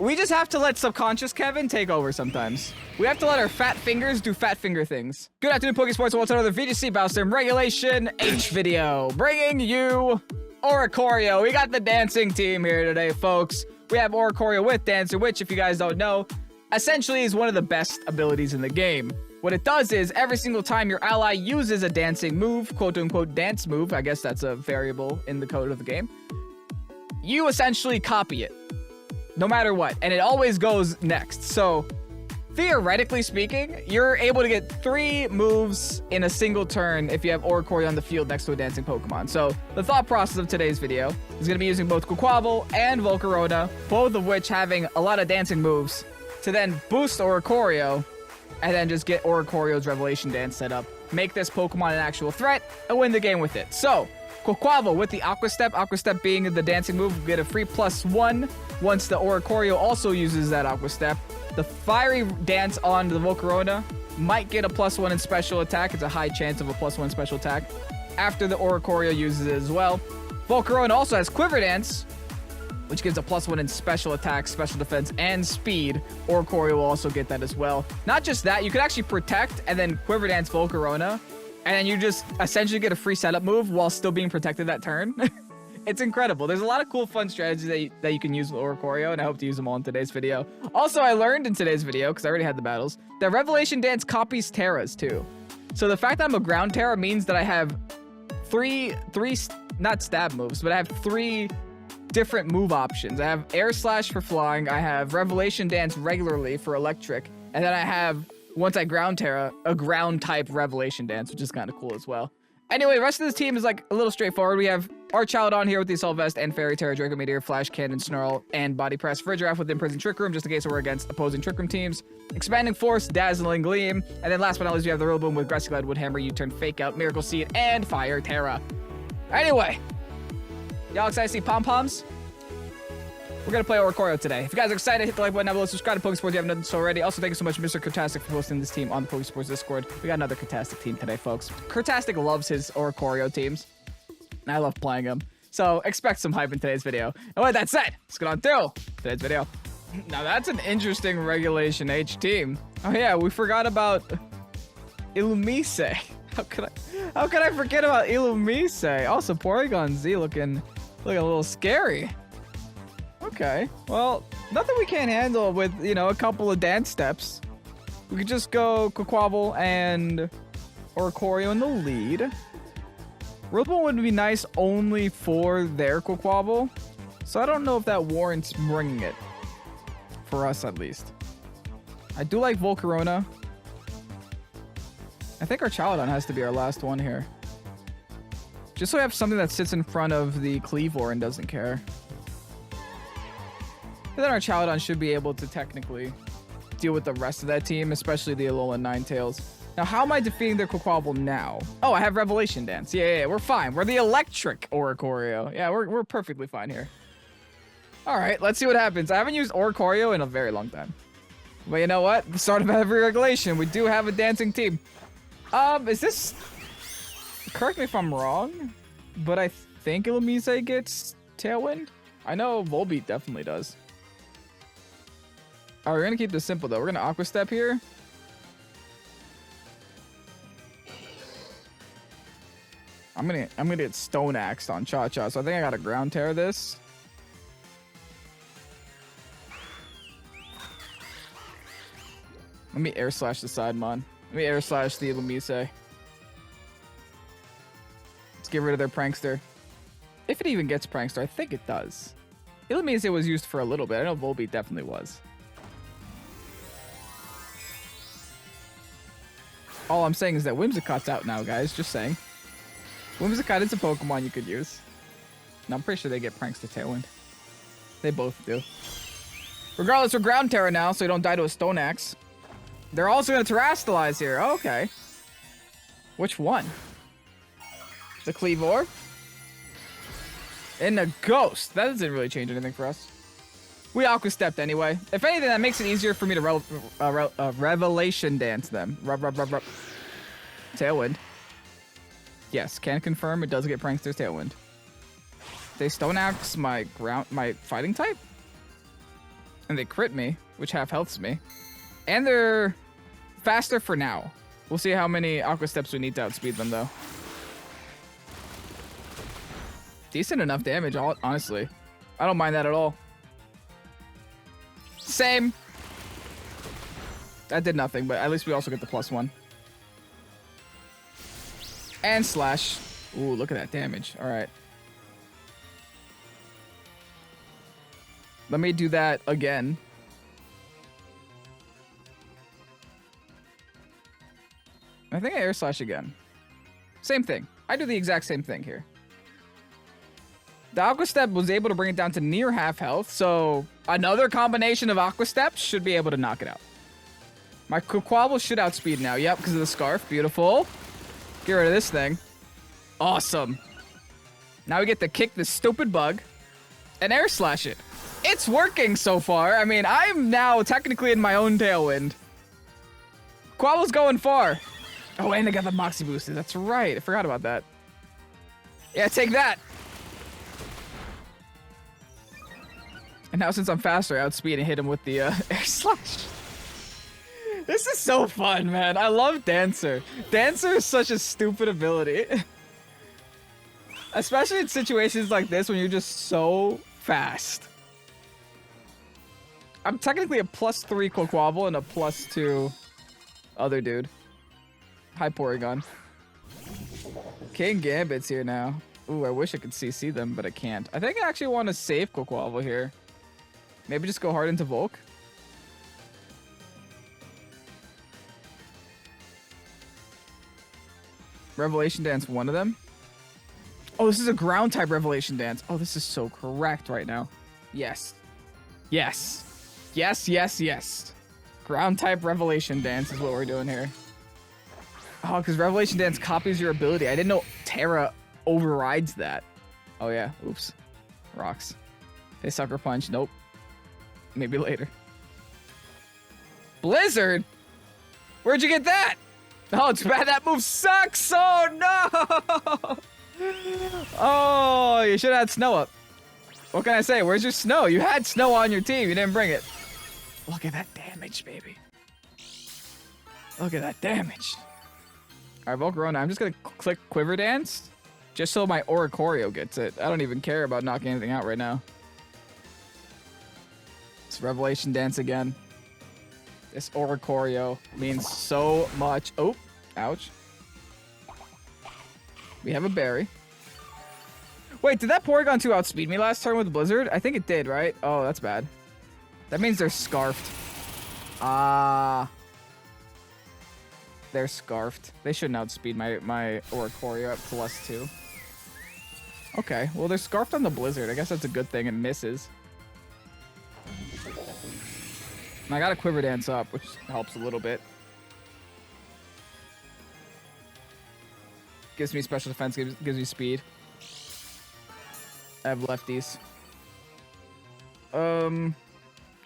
We just have to let subconscious Kevin take over sometimes. We have to let our fat fingers do fat finger things. Good afternoon, Pokesports. What's another VGC Bowstem Regulation H video? Bringing you Oricorio. We got the dancing team here today, folks. We have Oricorio with Dancer, which, if you guys don't know, essentially is one of the best abilities in the game. What it does is, every single time your ally uses a dancing move, quote-unquote dance move, I guess that's a variable in the code of the game, you essentially copy it. No matter what, and it always goes next. So, theoretically speaking, you're able to get 3 moves in a single turn if you have Oricorio on the field next to a dancing Pokemon. So, the thought process of today's video is going to be using both QUAQUAVAL and Volcarona, both of which having a lot of dancing moves, to then boost Oricorio, and then just get Oricorio's Revelation Dance set up, make this Pokemon an actual threat, and win the game with it. So, QUAQUAVAL with the Aqua Step being the dancing move, we get a free +1 once the Oricorio also uses that Aqua Step. The Fiery Dance on the Volcarona might get a +1 in special attack. It's a high chance of a +1 special attack after the Oricorio uses it as well. Volcarona also has Quiver Dance, which gives a +1 in special attack, special defense, and speed. Oricorio will also get that as well. Not just that, you could actually protect and then Quiver Dance Volcarona, and then you just essentially get a free setup move while still being protected that turn. It's incredible. There's a lot of cool, fun strategies that you can use with Oricorio, and I hope to use them all in today's video. Also, I learned in today's video, because I already had the battles, that Revelation Dance copies Terras too. So the fact that I'm a ground Terra means that I have three, not stab moves, but I have 3 different move options. I have Air Slash for flying, I have Revelation Dance regularly for electric, and then I have, once I ground Terra, a ground type Revelation Dance, which is kind of cool as well. Anyway, the rest of this team is like a little straightforward. We have our child on here with the Assault Vest and Fairy Terra, Draco Meteor, Flash Cannon, Snarl, and Body Press. Giraffe with Imprisoned Trick Room, just in case we're against opposing Trick Room teams. Expanding Force, Dazzling Gleam. And then last but not least, we have the Rillaboom with Grassy Glide, Woodhammer, U-Turn, Fake Out, Miracle Seed, and Fire Terra. Anyway, y'all excited to see pom-poms? We're going to play Oricorio today. If you guys are excited, hit the like button down below, subscribe to Pokesports if you haven't done so already. Also, thank you so much, Mr. Kurtastic, for hosting this team on the Pokesports Discord. We got another Kurtastic team today, folks. Kurtastic loves his Oricorio teams, and I love playing them. So, expect some hype in today's video. And with that said, let's get on through today's video. Now, that's an interesting Regulation H team. Oh yeah, we forgot about Illumise. How could I forget about Illumise? Also, Porygon Z looking a little scary. Okay, well, nothing we can't handle with, you know, a couple of dance steps. We could just go QUAQUAVAL and Oricorio in the lead. Rillaboom would be nice only for their QUAQUAVAL, so I don't know if that warrants bringing it. For us, at least. I do like Volcarona. I think our Chaladon has to be our last one here. Just so we have something that sits in front of the Cleavor and doesn't care. And then our Chaladon should be able to technically deal with the rest of that team, especially the Alolan Ninetales. Now, how am I defeating their QUAQUAVAL now? Oh, I have Revelation Dance. Yeah, we're fine. We're the electric Oricorio. Yeah, we're perfectly fine here. All right, let's see what happens. I haven't used Oricorio in a very long time. But you know what? The start of every regulation, we do have a dancing team. Is this... Correct me if I'm wrong, but I think Illumise gets Tailwind? I know Volbeat definitely does. All right, we're gonna keep this simple though. We're gonna Aqua Step here. I'm gonna get Stone Axed on Cha-Cha, so I think I gotta Ground Terror this. Let me Air Slash the Sidemon. Let me Air Slash the Illumise. Let's get rid of their Prankster. If it even gets Prankster, I think it does. Illumise was used for a little bit. I know Volbeat definitely was. All I'm saying is that Whimsicott's out now, guys. Just saying. Whimsicott is a Pokemon you could use. And I'm pretty sure they get Prankster Tailwind. They both do. Regardless, we're Ground Terror now, so you don't die to a Stone Axe. They're also going to Terrastalize here. Oh, okay. Which one? The Cleavor? And the Ghost. That doesn't really change anything for us. We Aqua Stepped anyway. If anything, that makes it easier for me to Revelation Dance them. Tailwind. Yes, can confirm it does get Prankster's Tailwind. They Stone Axe my fighting type? And they crit me, which half healths me. And they're faster for now. We'll see how many Aqua Steps we need to outspeed them, though. Decent enough damage, honestly. I don't mind that at all. Same. That did nothing, but at least we also get the +1. And slash. Ooh, look at that damage. All right. Let me do that again. I think I air slash again. Same thing. I do the exact same thing here. The Aqua Step was able to bring it down to near half health, so another combination of Aqua Steps should be able to knock it out. My QUAQUAVAL should outspeed now. Yep, because of the scarf. Beautiful. Get rid of this thing. Awesome. Now we get to kick this stupid bug and air slash it. It's working so far. I mean, I'm now technically in my own tailwind. QUAQUAVAL's going far. Oh, and I got the Moxie boosted. That's right. I forgot about that. Yeah, take that. And now since I'm faster, I outspeed and hit him with the air slash. This is so fun, man. I love Dancer. Dancer is such a stupid ability. Especially in situations like this when you're just so fast. I'm technically a +3 QUAQUAVAL and a +2 other dude. Hi, Porygon. King Gambit's here now. Ooh, I wish I could CC them, but I can't. I think I actually want to save QUAQUAVAL here. Maybe just go hard into Volk. Revelation Dance, one of them. Oh, this is a ground type Revelation Dance. Oh, this is so correct right now. Yes. Yes. Yes, yes, yes. Ground type Revelation Dance is what we're doing here. Oh, because Revelation Dance copies your ability. I didn't know Terra overrides that. Oh, yeah. Oops. Rocks. They Sucker Punch. Nope. Maybe later. Blizzard? Where'd you get that? Oh, it's bad. That move sucks. Oh, no. Oh, you should have had Snow up. What can I say? Where's your Snow? You had Snow on your team. You didn't bring it. Look at that damage, baby. Look at that damage. All right, Volcarona. I'm just going to click Quiver Dance just so my Oricorio gets it. I don't even care about knocking anything out right now. It's Revelation Dance again. This Oricorio means so much. Oh, ouch. We have a berry. Wait, did that Porygon 2 outspeed me last turn with the Blizzard? I think it did, right? Oh, that's bad. That means they're scarfed. Ah. They're scarfed. They shouldn't outspeed my Oricorio at +2. Okay, well, they're scarfed on the Blizzard. I guess that's a good thing. It misses. And I got a Quiver Dance up, which helps a little bit. Gives me special defense, gives me speed. I have lefties.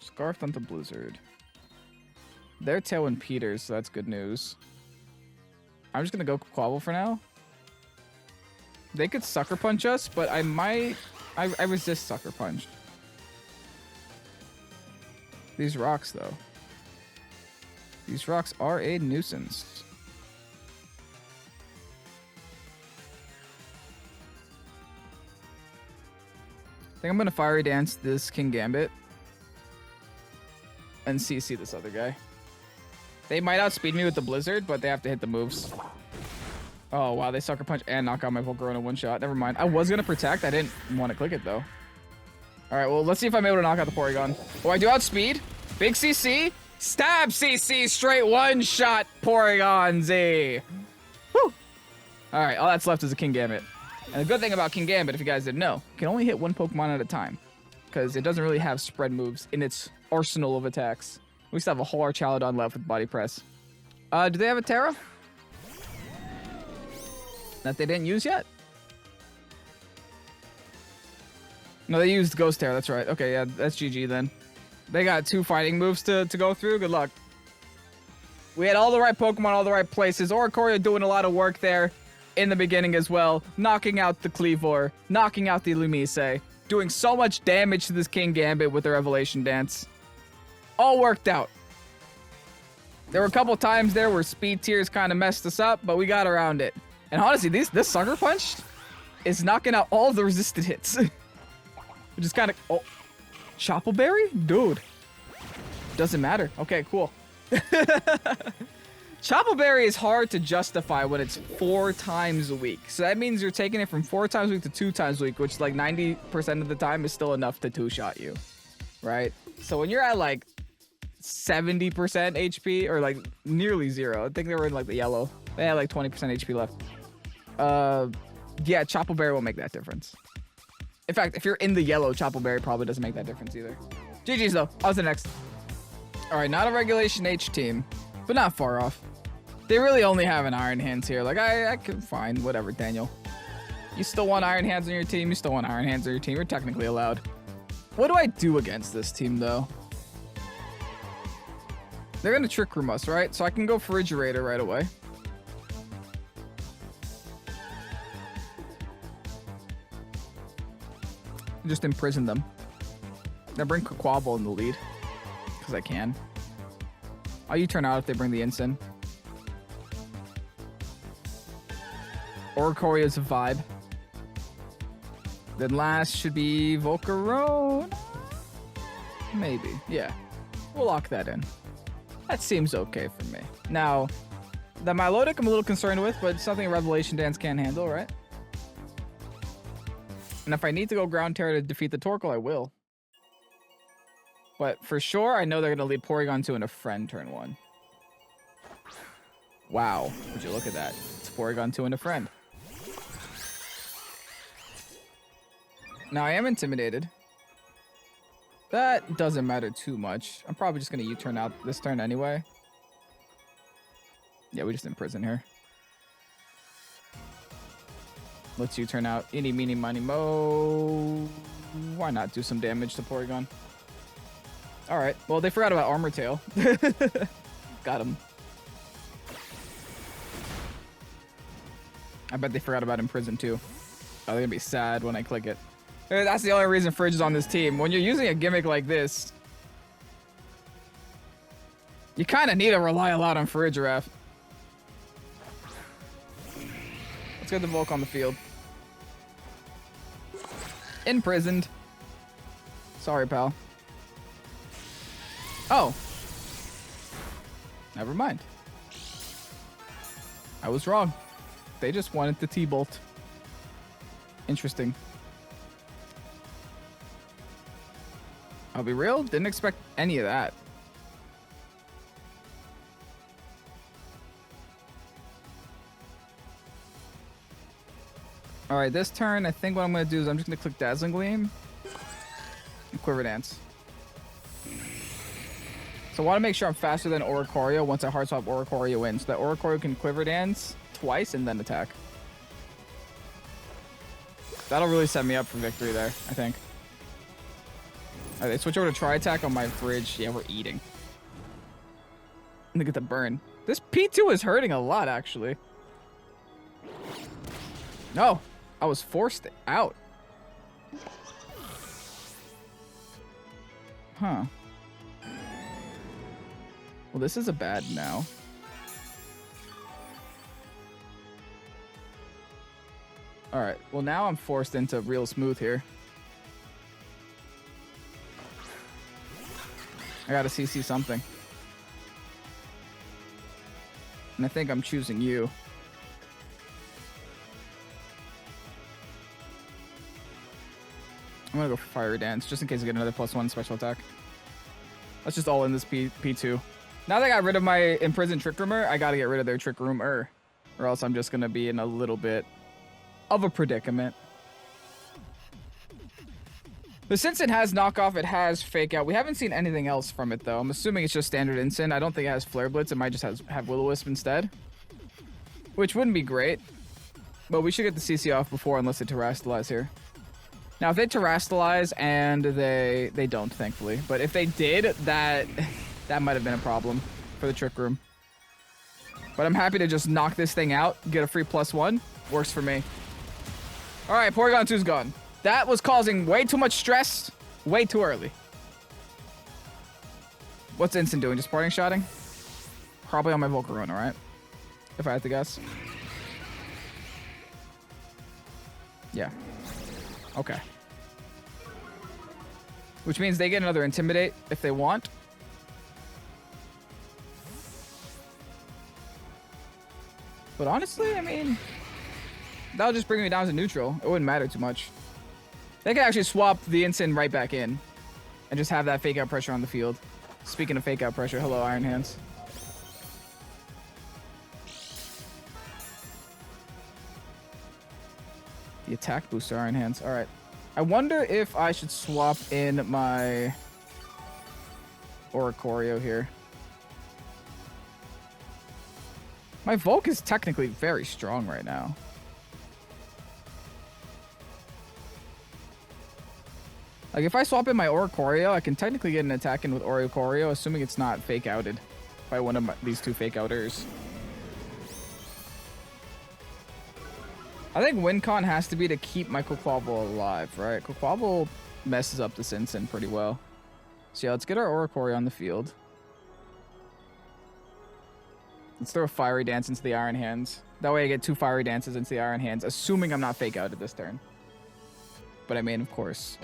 Scarfed onto Blizzard. They're Tailwind Peters, so that's good news. I'm just gonna go QUAQUAVAL for now. They could Sucker Punch us, but I might... I resist Sucker Punch. These rocks, though. These rocks are a nuisance. I think I'm gonna Fiery Dance this King Gambit. And CC this other guy. They might outspeed me with the Blizzard, but they have to hit the moves. Oh, wow, they Sucker Punch and knock out my Volcarona one shot. Never mind. I was gonna Protect. I didn't want to click it, though. All right, well, let's see if I'm able to knock out the Porygon. Oh, I do outspeed. Big CC. Stab CC. Straight one-shot Porygon Z. Woo. All right, all that's left is a King Gambit. And the good thing about King Gambit, if you guys didn't know, it can only hit one Pokemon at a time. Because it doesn't really have spread moves in its arsenal of attacks. We still have a whole Archaludon left with Body Press. Do they have a Terra? That they didn't use yet? No, they used Ghost Terra, that's right. Okay, yeah, that's GG then. They got 2 fighting moves to go through. Good luck. We had all the right Pokemon, all the right places. Oricorio doing a lot of work there in the beginning as well. Knocking out the Cleavor, knocking out the Lumise. Doing so much damage to this King Gambit with the Revelation Dance. All worked out. There were a couple times there where speed tiers kind of messed us up, but we got around it. And honestly, this Sucker Punch is knocking out all the resisted hits. Which is kind of... Oh, Choppleberry? Dude. Doesn't matter. Okay, cool. Choppleberry is hard to justify when it's 4 times a week. So that means you're taking it from 4 times a week to 2 times a week, which like 90% of the time is still enough to 2-shot you. Right? So when you're at like 70% HP or like nearly 0, I think they were in like the yellow. They had like 20% HP left. Yeah, Choppleberry won't make that difference. In fact, if you're in the yellow, Choppleberry probably doesn't make that difference either. GG's though. On to the next. All right, not a Regulation H team, but not far off. They really only have an Iron Hands here. Like, I can fine, whatever, Daniel. You still want Iron Hands on your team? You still want Iron Hands on your team? You're technically allowed. What do I do against this team, though? They're gonna Trick Room us, right? So I can go Refrigerator right away. Just imprison them. Now bring QUAQUAVAL in the lead. Because I can. I'll U-turn out if they bring the Ensign. Oricorio's a vibe. Then last should be Volcarona. Maybe. Yeah. We'll lock that in. That seems okay for me. Now, the Milotic I'm a little concerned with, but it's something Revelation Dance can't handle, right? And if I need to go Ground Terror to defeat the Torkoal, I will. But for sure, I know they're going to lead Porygon 2 and a friend turn 1. Wow. Would you look at that? It's Porygon 2 and a friend. Now, I am intimidated. That doesn't matter too much. I'm probably just going to U-turn out this turn anyway. Yeah, we just imprison here. Let's U-turn out. Eeny, meeny, miny, mo. Why not do some damage to Porygon? Alright, well, they forgot about Armor Tail. Got him. I bet they forgot about Imprison too. Oh, they're gonna be sad when I click it. That's the only reason Fridge is on this team. When you're using a gimmick like this, you kind of need to rely a lot on Farigiraf. Let's get the Volk on the field. Imprisoned. Sorry, pal. Oh. Never mind. I was wrong. They just wanted the T-Bolt. Interesting. I'll be real, didn't expect any of that. Alright, this turn, I think what I'm going to do is I'm just going to click Dazzling Gleam and Quiver Dance. So I want to make sure I'm faster than Oricorio once I hard swap Oricorio in, so that Oricorio can Quiver Dance twice and then attack. That'll really set me up for victory there, I think. Alright, they switch over to Tri-Attack on my Fridge. Yeah, we're eating. Look at the burn. This P2 is hurting a lot, actually. No, I was forced out. Huh. Well, this is a bad now. Alright, well now I'm forced into real smooth here. I gotta CC something. And I think I'm choosing you. I'm gonna go for Fire Dance, just in case I get another +1 special attack. Let's just all in this P2. Now that I got rid of my Imprisoned Trick Roomer, I gotta get rid of their Trick Roomer. Or else I'm just gonna be in a little bit of a predicament. But since it has knockoff, it has fake out. We haven't seen anything else from it though. I'm assuming it's just standard instant. I don't think it has Flare Blitz. It might just have Will-O-Wisp instead. Which wouldn't be great. But we should get the CC off before unless they Terrastalize here. Now if they Terrastalize and they don't, thankfully. But if they did, that might have been a problem for the Trick Room. But I'm happy to just knock this thing out, get a free +1. Works for me. Alright, Porygon 2's gone. That was causing way too much stress way too early. What's Instant doing? Just parting shotting? Probably on my Volcarona, right? If I had to guess. Yeah. Okay. Which means they get another Intimidate if they want. But honestly, I mean, that'll just bring me down to neutral. It wouldn't matter too much. They could actually swap the Instant right back in and just have that fake out pressure on the field. Speaking of fake out pressure, hello, Iron Hands. The attack booster, Iron Hands. All right. I wonder if I should swap in my Oricorio here. My Volk is technically very strong right now. Like, if I swap in my Oricorio, I can technically get an attack in with Oricorio, assuming it's not fake outed by one of these two fake outers. I think win con has to be to keep my QUAQUAVAL alive, right? QUAQUAVAL messes up this Instant pretty well. So yeah, let's get our Oricorio on the field. Let's throw a Fiery Dance into the Iron Hands. That way I get 2 Fiery Dances into the Iron Hands, assuming I'm not fake outed this turn. But I mean, of course,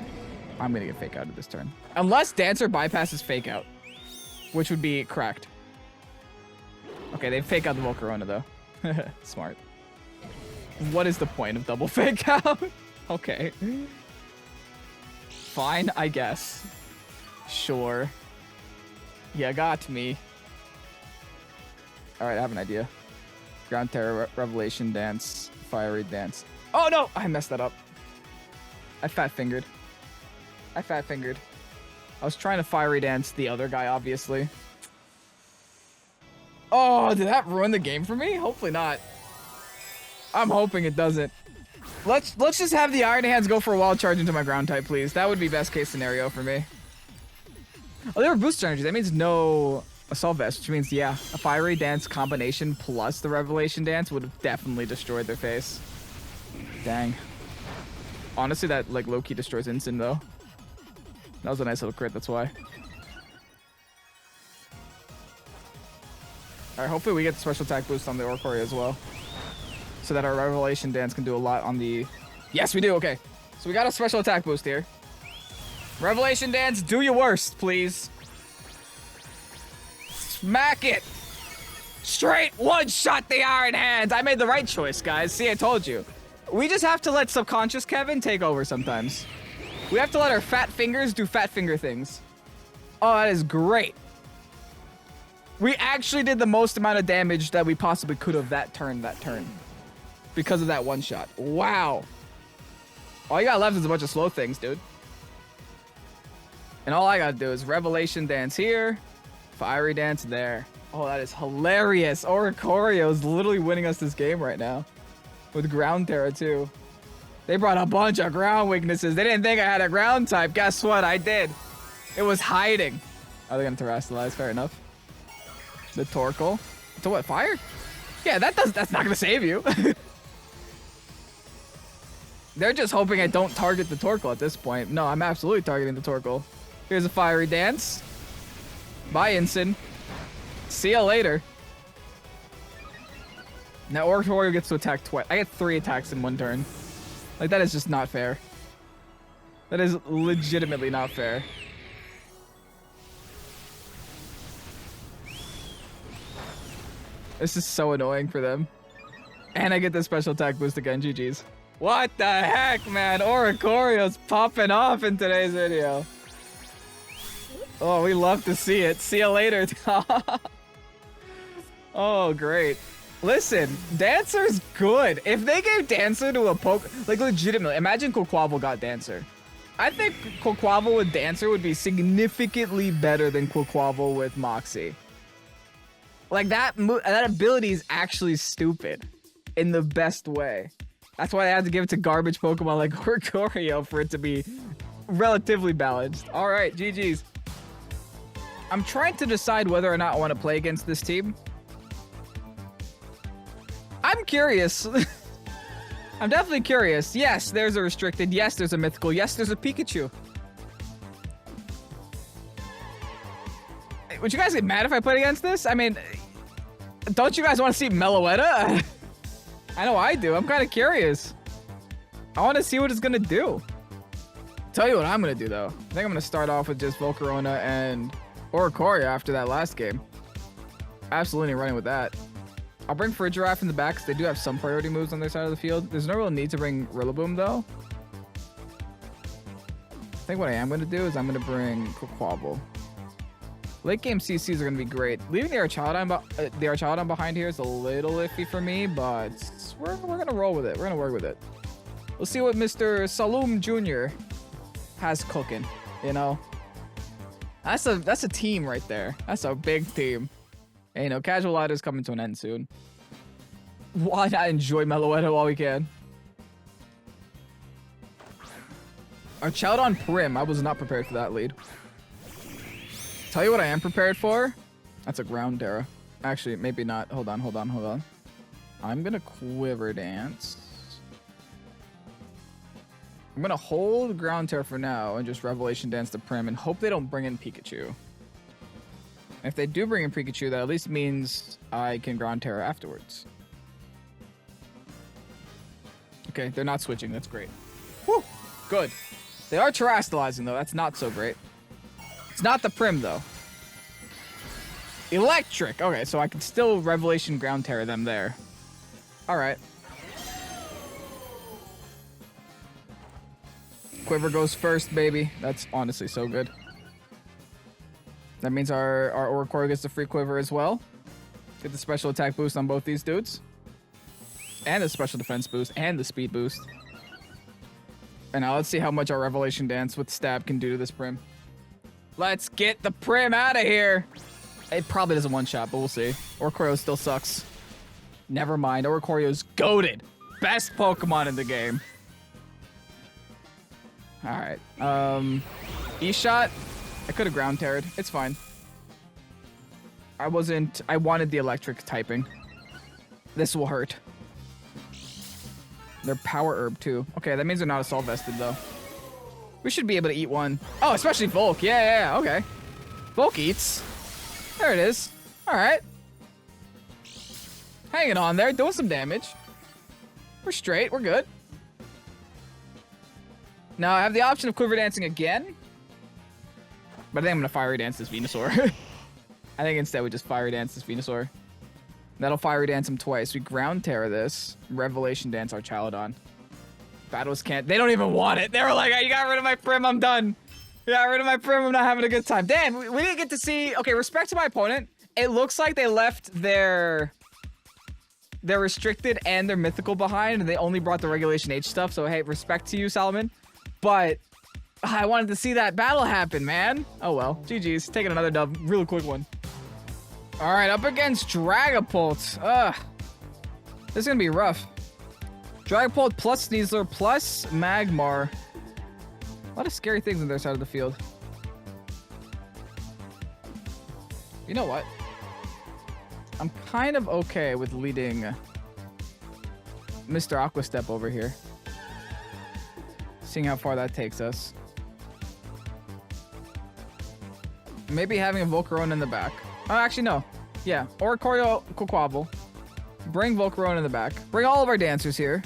I'm going to get fake outed this turn. Unless Dancer bypasses fake out, which would be cracked. Okay, they fake out the Volcarona though. Smart. What is the point of double fake out? Okay. Fine, I guess. Sure. You got me. Alright, I have an idea. Ground Terror, Revelation Dance, Fiery Dance. Oh no! I messed that up. I fat-fingered. I was trying to Fiery Dance the other guy, obviously. Oh, did that ruin the game for me? Hopefully not. I'm hoping it doesn't. Let's just have the Iron Hands go for a wild charge into my ground type, please. That would be best case scenario for me. Oh, they were booster energy. That means no Assault Vest, which means, yeah, a Fiery Dance combination plus the Revelation Dance would have definitely destroyed their face. Dang. Honestly, that, like, low-key destroys Instant, though. That was a nice little crit, that's why. Alright, hopefully we get the special attack boost on the Oricorio as well. So that our Revelation Dance can do a lot on the... Yes, we do, okay. So we got a special attack boost here. Revelation Dance, do your worst, please. Smack it! Straight one-shot the Iron Hands! I made the right choice, guys. See, I told you. We just have to let subconscious Kevin take over sometimes. We have to let our fat fingers do fat finger things. Oh, that is great. We actually did the most amount of damage that we possibly could have that turn. Because of that one shot. Wow. All you got left is a bunch of slow things, dude. And all I gotta do is Revelation Dance here. Fiery Dance there. Oh, that is hilarious. Oricorio is literally winning us this game right now. With Ground Terror, too. They brought a bunch of ground weaknesses. They didn't think I had a ground type. Guess what? I did. It was hiding. Oh, they're gonna Terrastalize. Fair enough. The Torkoal. So what? Fire? Yeah, that's not gonna save you. They're just hoping I don't target the Torkoal at this point. No, I'm absolutely targeting the Torkoal. Here's a Fiery Dance. Bye, Instant. See ya later. Now Oricorio gets to attack twice. I get 3 attacks in one turn. Like, that is just not fair. That is legitimately not fair. This is so annoying for them. And I get the special attack boost again. GG's. What the heck, man? Oricorio's popping off in today's video. Oh, we love to see it. See ya later. Oh, great. Listen, Dancer's good. If they gave Dancer to a like, legitimately, imagine QUAQUAVAL got Dancer. I think QUAQUAVAL with Dancer would be significantly better than QUAQUAVAL with Moxie. Like, that ability is actually stupid in the best way. That's why I had to give it to garbage Pokemon like Oricorio for it to be relatively balanced. All right, GG's. I'm trying to decide whether or not I want to play against this team. I'm curious. I'm definitely curious. Yes, there's a restricted. Yes, there's a mythical. Yes, there's a Pikachu. would you guys get mad if I played against this? I mean, don't you guys want to see MEOWSCARADA? I know I do. I'm kind of curious. I want to see what it's going to do. Tell you what I'm going to do, though. I think I'm going to start off with just Volcarona and Oricorio after that last game. Absolutely running with that. I'll bring Frigiraffe in the back because they do have some priority moves on their side of the field. There's no real need to bring Rillaboom, though. I think what I am going to do is I'm going to bring QUAQUAVAL. Late game CCs are going to be great. Leaving the Archaladon behind here is a little iffy for me, but we're going to roll with it. We're going to work with it. We'll see what Mr. Saloom Jr. has cooking, you know? That's a team right there. That's a big team. Hey, you know, Casual Ladder's coming to an end soon. Why not enjoy MEOWSCARADA while we can? Archaladon Prim. I was not prepared for that lead. Tell you what I am prepared for. That's a ground Terra. Actually, maybe not. Hold on. I'm gonna Quiver Dance. I'm gonna hold ground Terra for now and just Revelation Dance to Prim and hope they don't bring in Pikachu. If they do bring in Pikachu, that at least means I can ground Terra afterwards. Okay, they're not switching. That's great. Whew, good. They are terastallizing though. That's not so great. It's not the Prim, though. Electric. Okay, so I can still Revelation Ground Terror them there. All right. Quiver goes first, baby. That's honestly so good. That means our Oricorio gets the free Quiver as well. Get the special attack boost on both these dudes. And the special defense boost and the speed boost. And now let's see how much our Revelation Dance with Stab can do to this Prim. Let's get the Prim out of here. It probably doesn't one-shot, but we'll see. Oricorio still sucks. Never mind. Oricorio's goated. Best Pokemon in the game. All right. E-Shot. I could have ground terrored. It's fine. I wanted the electric typing. This will hurt. They're Power Herb, too. Okay, that means they're not Assault Vested, though. We should be able to eat one. Oh, especially Volk. Yeah, okay. Volk eats. There it is. All right. Hanging on there, doing some damage. We're straight, we're good. Now, I have the option of Quiver Dancing again. But I think I'm gonna Fiery Dance this Venusaur. I think instead we just Fiery Dance this Venusaur. That'll Fiery Dance him twice. We Ground Terror this. Revelation Dance Archaladon. Battles can't. They don't even want it. They were like, hey, you got rid of my Prim, I'm done. You got rid of my Prim, I'm not having a good time. Damn, we didn't get to see. Okay, respect to my opponent. It looks like they left their restricted and their mythical behind, and they only brought the Regulation H stuff. So, hey, respect to you, Solomon. But I wanted to see that battle happen, man. Oh, well. GG's. Taking another dub. Real quick one. All right, up against Dragapult. Ugh. This is going to be rough. Dragapult plus Sneasler plus Magmar. A lot of scary things on their side of the field. You know what? I'm kind of okay with leading Mr. Aqua Step over here. Seeing how far that takes us. Maybe having a Volcarona in the back. Oh, actually, no. Yeah, Oricorio, QUAQUAVAL. Bring Volcarona in the back. Bring all of our dancers here.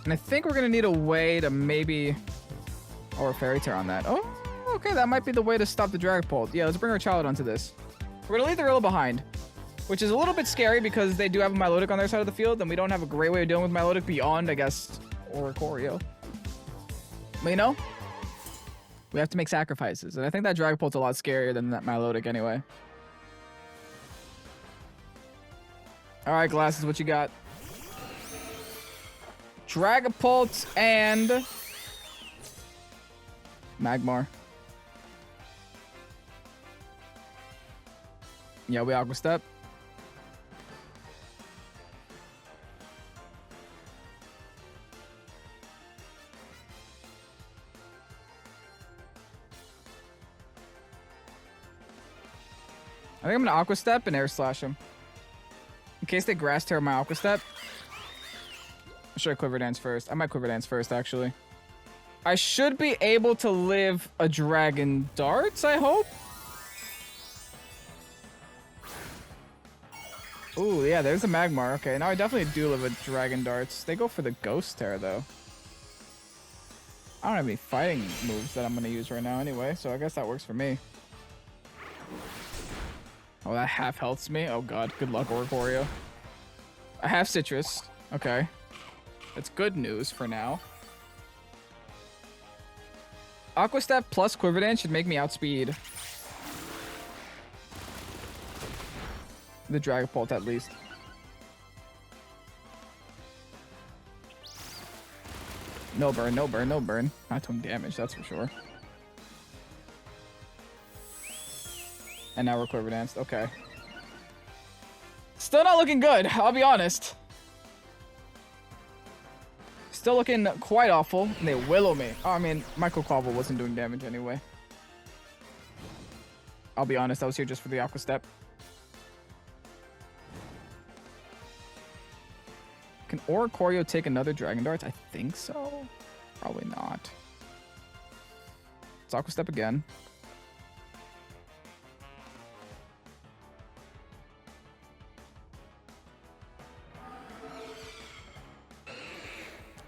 And I think we're going to need a way to maybe... Or a Fairy Tale on that. Oh, okay, that might be the way to stop the Dragapult. Yeah, let's bring our child onto this. We're going to leave the Rilla behind. Which is a little bit scary because they do have a Milotic on their side of the field, and we don't have a great way of dealing with Milotic beyond, I guess, Oricorio. But you know, we have to make sacrifices, and I think that Dragapult's a lot scarier than that Milotic anyway. All right, Glasses, what you got? Dragapult and Magmar. Yeah, we Aqua Step. I think I'm gonna Aqua Step and Air Slash him. In case they Grass Tear my Aqua Step. Or should I Quiver Dance first? I might Quiver Dance first, actually. I should be able to live a Dragon Darts, I hope. Ooh, yeah, there's a Magmar. Okay, now I definitely do live a Dragon Darts. They go for the Ghost Tear, though. I don't have any fighting moves that I'm going to use right now anyway, so I guess that works for me. Oh, that half healths me? Oh, God. Good luck, Oricorio. I have Citrus. Okay. That's good news for now. Aqua Step plus Quiver Dance should make me outspeed the Dragapult at least. No burn, no burn, no burn. Not doing damage, that's for sure. And now we're Quiver Danced. Okay. Still not looking good, I'll be honest. Still looking quite awful. And they willow me. Oh, I mean, my QUAQUAVAL wasn't doing damage anyway. I'll be honest, I was here just for the Aqua Step. Can Oricorio take another Dragon Darts? I think so. Probably not. It's Aqua Step again.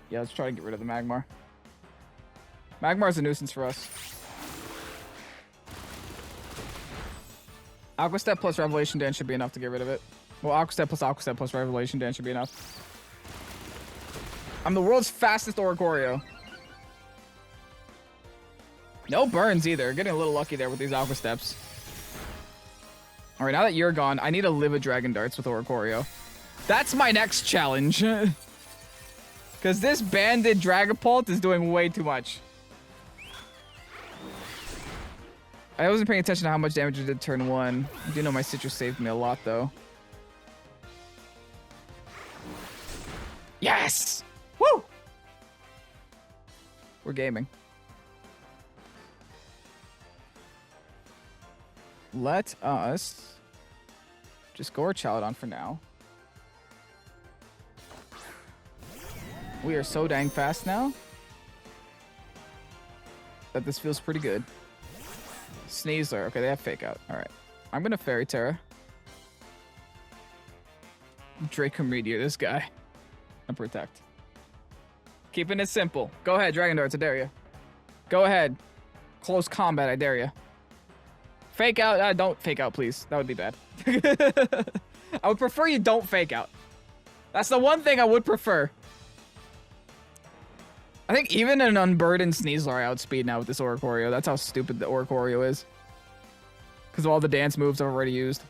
Yeah, let's try to get rid of the Magmar. Magmar's a nuisance for us. Aqua Step plus Revelation Dance should be enough to get rid of it. Well, Aqua Step plus Revelation Dance should be enough. I'm the world's fastest Oricorio. No burns either. Getting a little lucky there with these Aqua Steps. Alright, now that you're gone, I need to live a Dragon Darts with Oricorio. That's my next challenge. Because this banded Dragapult is doing way too much. I wasn't paying attention to how much damage it did turn 1. I do know my Citrus saved me a lot, though. Yes! Woo! We're gaming. Let us just go Chaladon for now. We are so dang fast now that this feels pretty good. Sneasler. Okay, they have Fake Out. All right. I'm going to Fairy Terra. Draco Meteor, this guy. And Protect. Keeping it simple. Go ahead, Dragon Darts, I dare you. Go ahead. Close combat, I dare you. Fake Out. Don't Fake Out, please. That would be bad. I would prefer you don't Fake Out. That's the one thing I would prefer. I think even an Unburdened Sneasler I outspeed now with this Oricorio. That's how stupid the Oricorio is. Because of all the dance moves I've already used.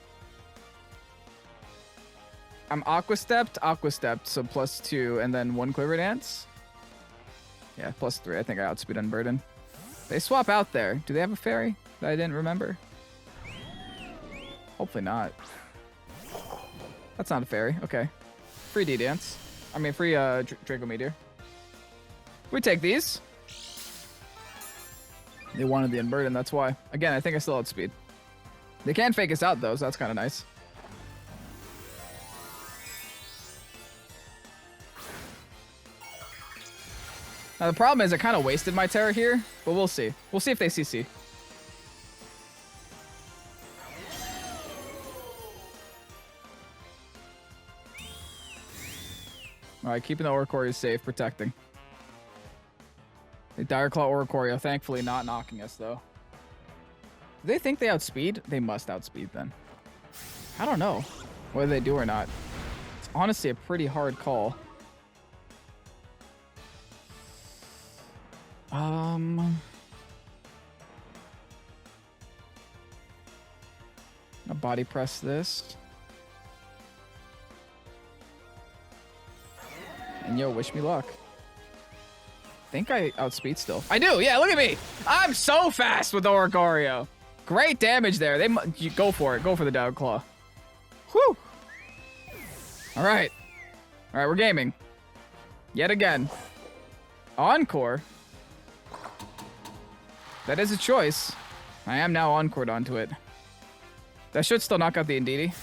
I'm Aqua Stepped, so +2, and then 1 Quiver Dance. Yeah, +3. I think I outspeed Unburdened. They swap out there. Do they have a fairy that I didn't remember? Hopefully not. That's not a fairy. Okay. Free D-Dance. I mean, free Draco Meteor. We take these. They wanted the Unburden, that's why. Again, I think I still outspeed. They can fake us out, though, so that's kind of nice. Now, the problem is I kind of wasted my Terra here, but we'll see. We'll see if they CC. All right, keeping the Oricorio safe, protecting. The Dire Claw Oricorio, thankfully not knocking us, though. Do they think they outspeed? They must outspeed, then. I don't know whether they do or not. It's honestly a pretty hard call. I'll body press this. And yo, wish me luck. Think I outspeed still. I do, yeah, look at me. I'm so fast with Oricorio. Great damage there. You go for it. Go for the Dire Claw. Whew. All right. All right, we're gaming. Yet again. Encore. That is a choice. I am now encored onto it. That should still knock out the Indeedee.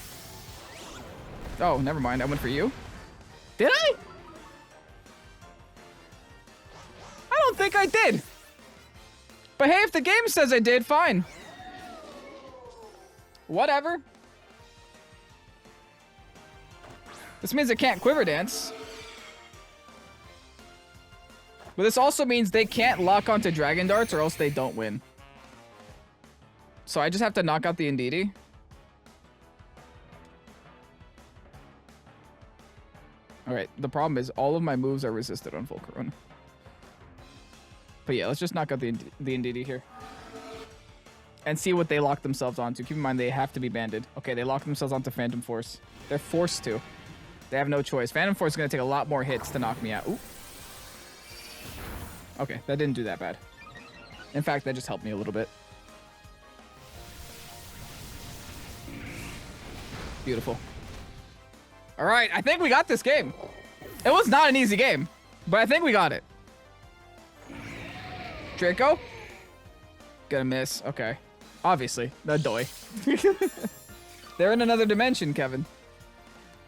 Oh, never mind. I went for you. Did I? I don't think I did. But hey, if the game says I did, fine. Whatever. This means I can't quiver dance. But this also means they can't lock onto dragon darts or else they don't win. So I just have to knock out the Indeedee. Alright, the problem is all of my moves are resisted on full Corona. But yeah, let's just knock out the Indeedee here. And see what they lock themselves onto. Keep in mind, they have to be banded. Okay, they lock themselves onto Phantom Force. They're forced to. They have no choice. Phantom Force is going to take a lot more hits to knock me out. Ooh. Okay, that didn't do that bad. In fact, that just helped me a little bit. Beautiful. All right, I think we got this game. It was not an easy game, but I think we got it. Draco? Gonna miss. Okay. Obviously. The doy. They're in another dimension, Kevin.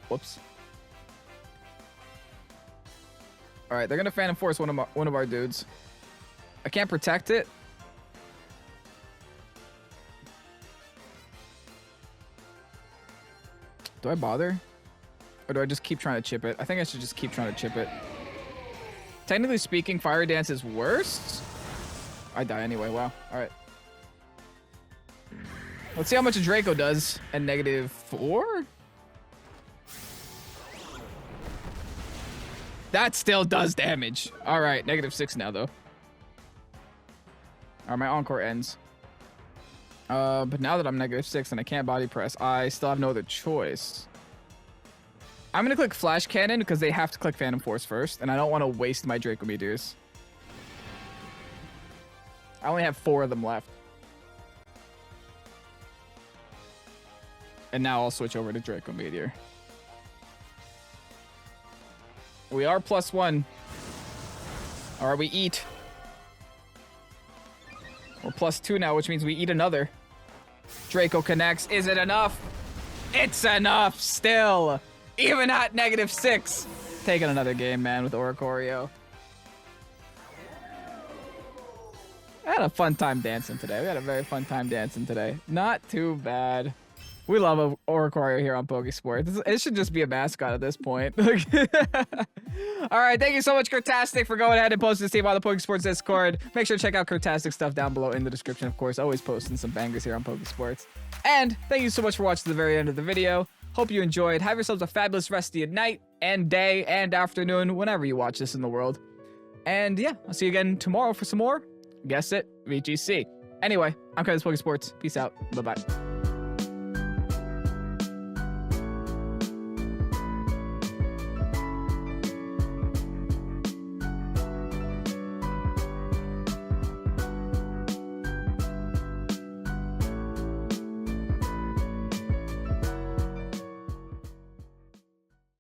Whoops. All right, they're gonna Phantom Force one of our dudes. I can't protect it. Do I bother? Or do I just keep trying to chip it? I think I should just keep trying to chip it. Technically speaking, Fire Dance is worse. I die anyway. Wow. All right. Let's see how much a Draco does at -4. That still does damage. All right, -6 now, though. All right, my Encore ends. But now that I'm -6 and I can't body press, I still have no other choice. I'm going to click Flash Cannon because they have to click Phantom Force first, and I don't want to waste my Draco Meteors. I only have 4 of them left. And now I'll switch over to Draco Meteor. We are +1. Or we eat. We're +2 now, which means we eat another. Draco connects. Is it enough? It's enough still. Even at -6. Taking another game, man, with Oricorio. I had a fun time dancing today. We had a very fun time dancing today. Not too bad. We love Oricorio here on Pokesports. It should just be a mascot at this point. All right, thank you so much, Kurtastic, for going ahead and posting this team on the Pokesports Discord. Make sure to check out Kurtastic stuff down below in the description, of course. Always posting some bangers here on Pokesports. And thank you so much for watching to the very end of the video. Hope you enjoyed. Have yourselves a fabulous rest of your night and day and afternoon, whenever you watch this in the world. And yeah, I'll see you again tomorrow for some more. Guess it, VGC. Anyway, I'm Pokesports. Peace out. Bye-bye.